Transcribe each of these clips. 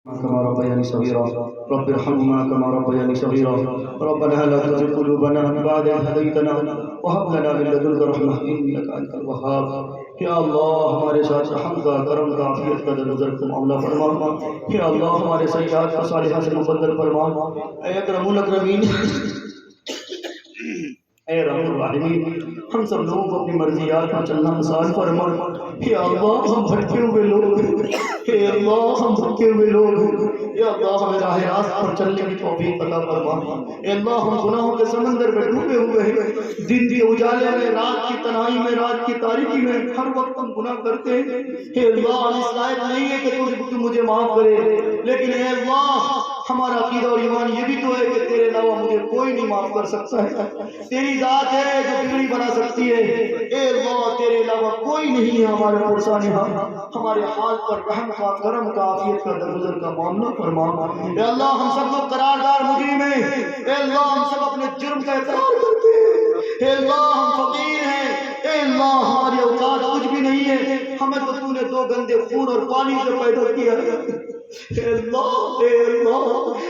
كما ربياني صغيرا رب ارحمهما كما ربياني صغيرا ربنا لا تزغ قلوبنا بعد إذ هديتنا وهب لنا من لدنك رحمة إنك أنت الوهاب یا اللہ ہمارے ساتھ رحم کا کرم کا عافیت کا درگزر کو معاملہ فرما یا اللہ ہمارے سیئات کو صالحہ سے مبدل فرما اے اکرم الاکرمین اے رحم الراحمین ہم سب لوگوں کو اپنی مرضیات پر چلنا آسان فرما یا اللہ ہم بھٹکے ہوئے لوگ اے اللہ ہم بھٹکے ہوئے لوگ یا اللہ ہمیں راہ راست پر چلنے کی توفیق عطا فرما اے اللہ ہم گناہوں کے سمندر میں ڈوبے ہوئے ہیں دن کے اجالے میں رات کی تنہائی میں رات کی تاریکی میں ہر وقت ہم گناہ کرتے ہیں اے اللہ ہم اس لائق نہیں ہے کہ تو مجھے معاف کرے لیکن اے اللہ ہمارا عقیدہ اور ایمان یہ بھی تو ہے کہ تیرے علاوہ مجھے کوئی نہیں معاف کر سکتا ہے تیری ذات ہے جو بگڑی بنا سکتی ہے اے اللہ تیرے علاوہ کوئی نہیں ہے ہمارے پرسان ہمارے حال پر رحم کا کرم کا عافیت کا درگزر کا معاملہ فرما اے اللہ ہم سب لوگ قراردار مجرم ہیں اے اللہ ہم سب اپنے جرم کا اقرار کرتے ہیں اے اللہ ہم فقیر ہیں اے اللہ ہماری اوقات کچھ بھی نہیں ہے ہمیں تو تو نے دو گندے خون اور پانی سے پیدا کیا ہے اے اللہ اے اللہ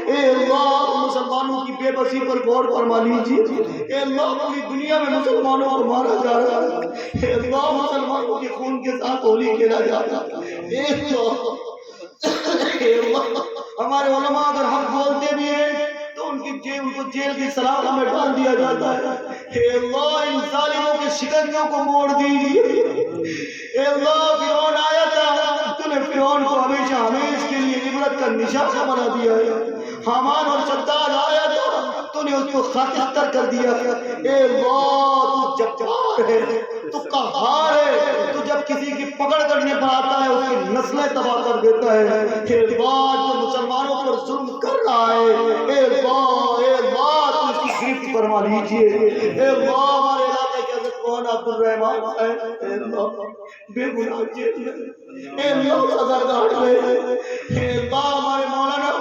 اے اللہ مسلمانوں کی بے بسی پر غور فرما لیجیے اے اللہ پوری دنیا میں مسلمانوں کو مارا جا رہا ہے اے اللہ مسلمانوں کے خون کے ساتھ ہولی کھیلا جا رہا ہے اے اللہ اے اللہ ہمارے علماء اگر حق بولتے بھی ہیں تو ان کو جیل کی سلاخ میں ڈال دیا جاتا ہے اے اللہ ان ظالموں کے شکنجوں کو موڑ دیجیے اے اللہ فرعون آیا تھا تو نے فرعون کو ہمیشہ ہمیش کے لیے عبرت کا نشانہ بنا دیا ہے حامان اور شداد آیا تھا تو نے اس کو خاکستر کر دیا اے اللہ تو جبار ہے تو قہار ہے تو جب کسی کی پکڑ کرنے پر آتا ہے اس کی نسلیں تباہ کر دیتا ہے اے اللہ جو مسلمانوں پر ظلم کر رہا ہے اے اللہ تو اس کی گرفت فرما لیجئے اے اللہ ہمارے علاقے کے حضرت مولانا عبد الرحمن اے اللہ بے گناہ جیل میں اے اللہ سزاگاہ میں اے اللہ ہمارے مولانا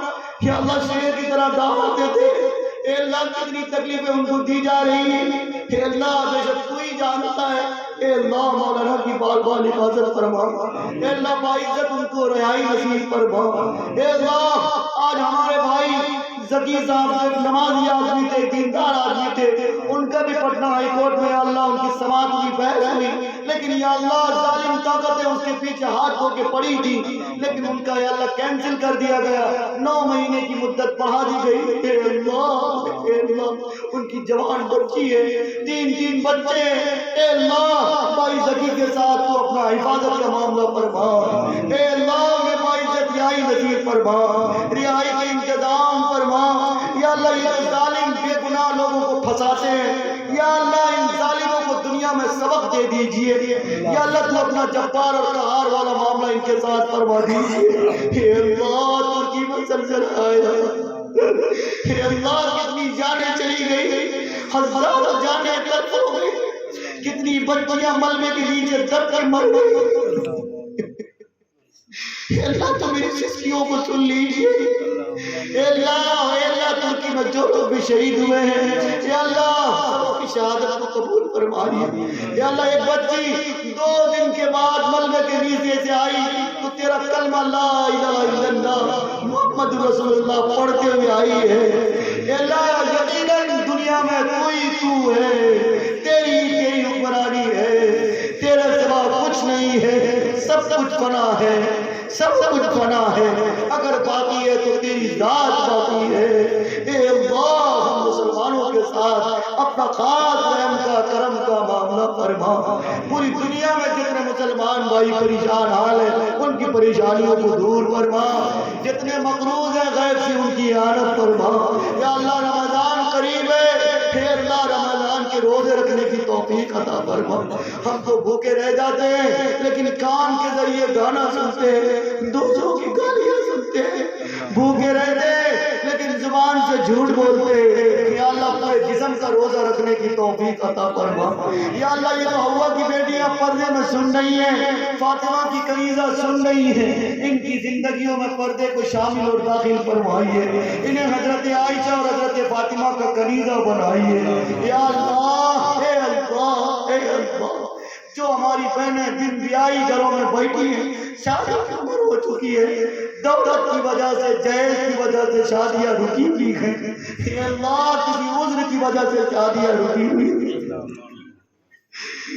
کہ اللہ شیر کی طرح دعوت دیتے اے اللہ کتنی تکلیفیں ان کو دی جا رہی ہیں اے اللہ بے شک تو ہی جانتا ہے اے اللہ مولانا کی بال بال حفاظت فرما اے اللہ باعزت ان کو رہائی نصیب فرما اے اللہ آج ہمارے بھائی ذکی صاحب نمازی آدمی تھے دیندار آدمی تھے ان کا بھی پٹنہ ہائی کورٹ میں اللہ ان کی سماعت ہوئی بحث ہوئی لیکن یا اللہ ظالم طاقتیں اس کے پیچھے ہاتھ ہو کے پڑی تھی لیکن ان کا یا اللہ کینسل کر دیا گیا 9 مہینے کی مدت بڑھا دی گئی اے اللہ ان کی جوان بچی ہے 3 بچے اے اللہ بھائی ذکی کے ساتھ تو اپنا حفاظت کا معاملہ فرما اے اللہ میں بھائی ذکی رہائی نصیب فرما رہائی کے انتظام فرما یا اللہ یہ ظالم بے گناہ لوگوں کو پھنساتے ہیں یا اللہ ان ظالموں کو دنیا میں سبق دے دیجئے یا اللہ تو اپنا جبار اور قہار والا معاملہ ان کے ساتھ فرما دیجئے اے اللہ ترکی میں زلزلہ آیا اے اللہ کتنی جانیں چلی گئی ہزاروں جانیں تلف ہو گئی کتنی بچیاں ملبے کے نیچے دب کر مر گئی اے اللہ تو میری سسکیوں کو سن لیجئے اے اللہ ترکی میں جو لوگ بھی شہید ہوئے ہیں اے اللہ سب کی شہادت کو قبول فرمائیے اے اللہ ایک بچی 2 دن کے بعد ملبے کے نیچے سے آئی تو تیرا کلمہ لا الہ الا اللہ محمد رسول اللہ پڑھتے ہوئے آئی ہے اے اللہ یقیناً دنیا میں کوئی تو ہے تیری حکمرانی ہے تیرے سوا کچھ نہیں ہے سب کچھ فنا ہے سب کچھ فنا ہے اگر باقی ہے تو تیری ذات باقی ہے اے اللہ ہم مسلمانوں کے ساتھ اپنا خاص رحم کا کرم کا معاملہ فرما پوری دنیا میں جتنے مسلمان بھائی پریشان حال ہیں ان کی پریشانیوں کو دور فرما جتنے مقروض ہیں غیب سے ان کی اعانت فرما یا اللہ رمضان قریب ہے اے اللہ رمضان کے روزے رکھنے کی توفیق عطا فرما ہم تو بھوکے رہ جاتے ہیں لیکن کان کے ذریعے گانا سنتے ہیں دوسروں کی گالیاں سنتے ہیں بھوکے رہتے لیکن زبان سے جھوٹ بولتے یا اللہ پورے جسم کا روزہ رکھنے کی توفیق عطا فرما یا اللہ یہ تو ہوا کی بیٹیاں پردے میں سن رہی ہیں فاطمہ کی کنیزہ سن رہی ہیں ان کی زندگیوں میں پردے کو شامل اور داخل فرمائیے انہیں حضرت عائشہ اور حضرت فاطمہ کا کنیزہ بنائیے یا اللہ اے اللہ اے اللہ جو ہماری بہنیں دن بیائی گھروں میں بیٹھی ہیں شادی کی عمر ہو چکی ہے دولت کی وجہ سے، جہیز کی وجہ سے شادیاں رکی ہوئی ہیں، اے اللہ کسی عذر کی وجہ سے شادیاں رکی ہوئی ہیں،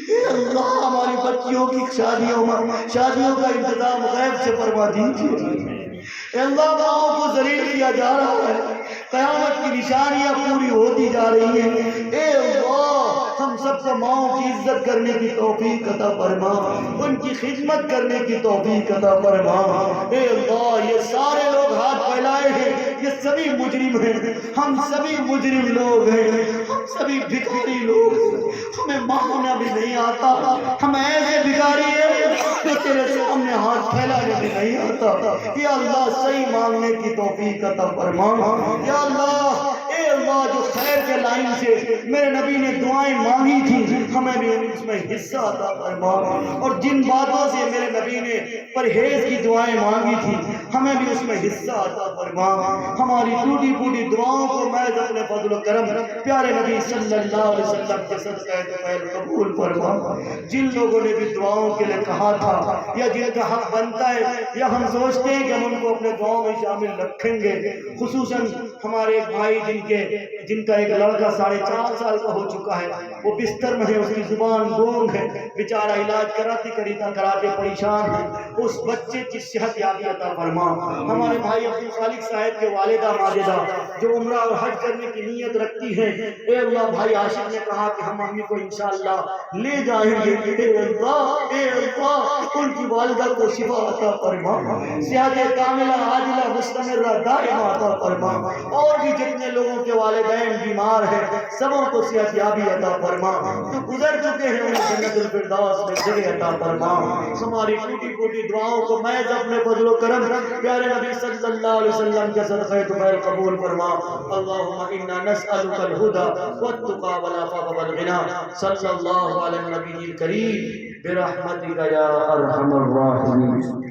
اے اللہ ہماری بچیوں کی شادیوں کا انتظام غیب سے فرما دیجیے۔ اے اللہ ماؤں کو ذلیل کیا جا رہا ہے، قیامت کی نشانیاں پوری ہوتی جا رہی ہیں، اے اللہ ہم سب کو ماؤں کی عزت کرنے کی توفیق عطا فرما، ان کی خدمت کرنے کی توفیق عطا فرما۔ اے اللہ یہ سارے لوگ ہاتھ پھیلائے ہیں، یہ سبھی مجرم ہیں، ہم سبھی مجرم لوگ ہیں، ہم سبھی بھکاری لوگ ہیں، ہمیں مانگنا بھی نہیں آتا، ہم ایسے بھکاری ہیں کہ تیرے سامنے ہاتھ پھیلانے بھی نہیں آتا۔ یا اللہ صحیح مانگنے کی توفیق عطا فرما۔ یا اللہ اے اللہ جو خیر کے لائن سے میرے نبی نے دعائیں مانگی تھی، ہمیں بھی اس میں حصہ عطا فرما، اور جن باتوں سے میرے نبی نے پرہیز کی دعائیں مانگی تھی ہمیں بھی اس میں حصہ عطا فرما۔ ہماری ٹوٹی پھوٹی دعاؤں کو محض اپنے فضل و کرم پیارے نبی صلی اللہ علیہ وسلم کے صدقہ طیب قبول فرما۔ جن لوگوں نے بھی دعاؤں کے لیے کہا تھا یا جن کا حق بنتا ہے یا ہم سوچتے ہیں کہ ہم ان کو اپنے دعاؤں میں شامل رکھیں گے، خصوصاً ہمارے ایک بھائی جن کا ایک لڑکا 4.5 سال کا ہو چکا ہے، وہ بستر میں ہے، اس کی زبان گونگ ہے، بیچارہ علاج کراتے پریشان ہے، اس بچے کی صحت یابی عطا فرما۔ ہمارے بھائی عبدالخالق صاحب کے والدہ ماجدہ جو عمرہ اور حج کرنے کی نیت رکھتی ہے، اے اللہ بھائی عاشق نے کہا کہ ہم امی کو انشاءاللہ لے جائیں گے، اے اللہ ان کی والدہ کو شفا عطا فرما، صحت کاملہ عاجلہ مستمرہ دائمہ عطا فرما، اور بھی جتنے لوگوں کے والدین بیمار ہیں سبوں کو صحت یابی عطا فرما، جو گزر چکے ہیں انہیں جنت الفردوس میں جگہ عطا فرما۔ ہماری ٹوٹی پھوٹی دعاؤں کو محض اپنے فضل و کرم پیارے نبی صلی اللہ علیہ وسلم کے صدقہ طیب قبول فرما۔ اللہم انا نسألک الہدی والتقی والعفاف والغنی، صلی اللہ علی النبی الکریم برحمتک یا ارحم الراحمین۔